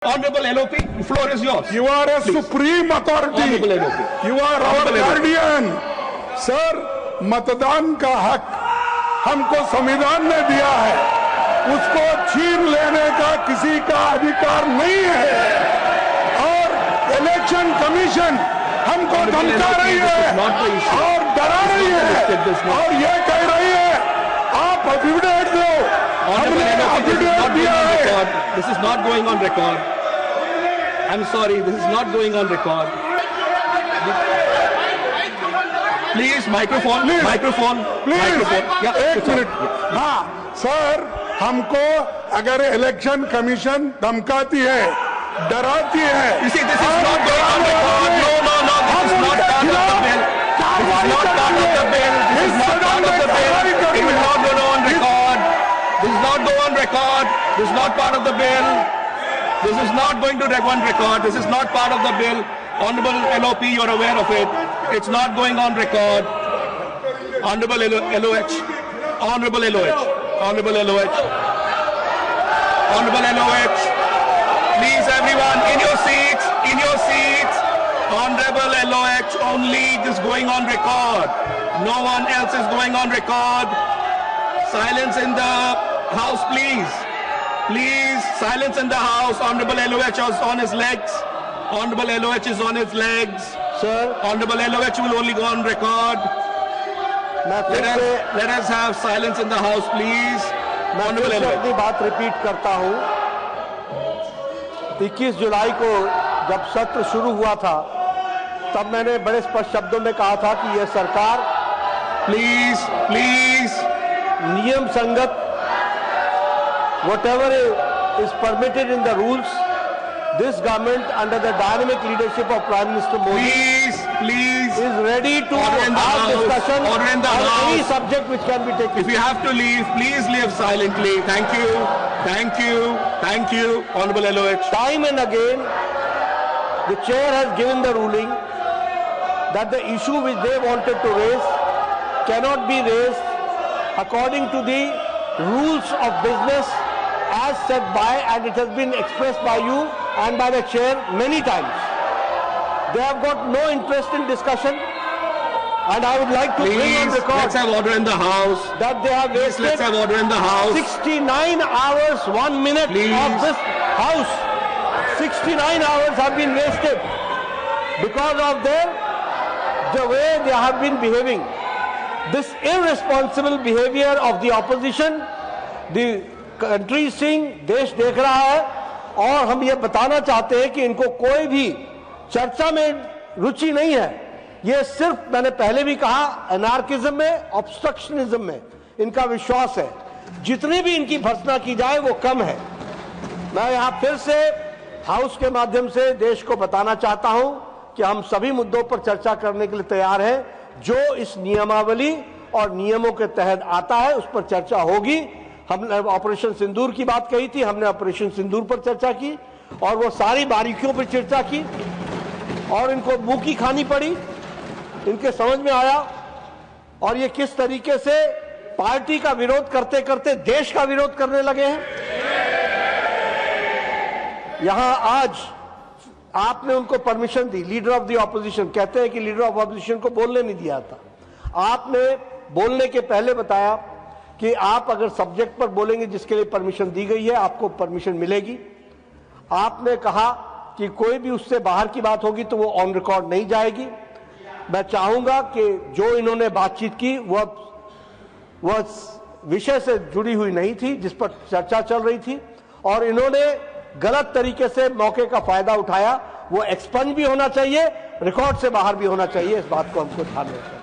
Honorable LOP, the floor is yours. You are a supreme authority. Honorable LOP. You are our guardian. Sir, मतदान का हक हमको संविधान ने दिया है, उसको छीन लेने का किसी का अधिकार नहीं है। और इलेक्शन कमीशन हमको धमका रही है और डरा रही है और ये कह रही है आप एफिडेविट दो। हमने एफिडेविट दिया है। This is not going on record. I'm sorry, this is not going on record. Please, microphone, please, microphone, please. microphone. Yeah, एक मिनट। हाँ, सर, हमको अगर इलेक्शन कमीशन धमकाती है, डराती है। You see, this is not going on record. No, this is not part of the bill. This is not part of the bill. This is not part of the bill. It will not go on record. This is not go on record. This is not part of the bill. This is not going to go on record. This is not part of the bill. Honorable LOP, you're aware of it. It's not going on record. Honorable LOH. Honorable LOH. Honorable LOH. Honorable LOH. Please, everyone, in your seats. In your seats. Honorable LOH, only this going on record. No one else is going on record. Silence in the house, please. Please, silence in the house. Honorable LOH is on his legs. Honorable LOH is on his legs. Sir, Honorable LOH will only go on record. Let us have silence in the house, please. मैं Honorable फिर से LOH. अपनी बात repeat करता हूं। 21 जुलाई को जब सत्र शुरू हुआ था, तब मैंने बड़े स्पष्ट शब्दों में कहा था कि यह सरकार Please. नियम संगत whatever is permitted in the rules, this government under the dynamic leadership of Prime Minister Modi Please. is ready to Order in the have house. discussion Order in the on any house. subject which can be taken. If you have to leave, please leave silently. Thank you. Thank you. Thank you. Honorable LOH. Time and again, the chair has given the ruling that the issue which they wanted to raise cannot be raised according to the rules of business as set by, and it has been expressed by you and by the chair many times. They have got no interest in discussion, and I would like to bring on Please, record let's have order in the house. that they have Please, let's have wasted order in the house. 69 hours, 1 minute Please. of this house. 69 hours have been wasted because of the way they have been behaving. This irresponsible behavior of the opposition, the country is seeing, देश देख रहा है, और हम ये बताना चाहते हैं कि इनको कोई भी चर्चा में रुचि नहीं है। ये सिर्फ, मैंने पहले भी कहा, एनार्किज्म में, ऑब्स्ट्रक्शनिज्म में इनका विश्वास है। जितनी भी इनकी भर्त्सना की जाए वो कम है। मैं यहाँ फिर से हाउस के माध्यम से देश को बताना चाहता हूं कि हम सभी मुद्दों पर चर्चा करने के लिए तैयार हैं। जो इस नियमावली और नियमों के तहत आता है उस पर चर्चा होगी। हमने ऑपरेशन सिंदूर की बात कही थी, हमने ऑपरेशन सिंदूर पर चर्चा की और वो सारी बारीकियों पर चर्चा की और इनको मुंह की खानी पड़ी। इनके समझ में आया और ये किस तरीके से पार्टी का विरोध करते करते देश का विरोध करने लगे हैं। यहां आज आपने उनको permission the, leader of the opposition, कहते हैं कि लीडर ऑफ ऑपोजिशन को बोलने नहीं दिया था। आपने बोलने के पहले बताया कि आप अगर सब्जेक्ट पर बोलेंगे जिसके लिए परमिशन दी गई है आपको परमिशन मिलेगी। आपने कहा कि कोई भी उससे बाहर की बात होगी तो वो ऑन रिकॉर्ड नहीं जाएगी। मैं चाहूंगा कि जो इन्होंने बातचीत की वह विषय से जुड़ी हुई नहीं थी जिस पर चर्चा चल रही थी और इन्होंने गलत तरीके से मौके का फायदा उठाया। वो एक्सपंज भी होना चाहिए, रिकॉर्ड से बाहर भी होना चाहिए। इस बात को हमको ध्यान रखना है।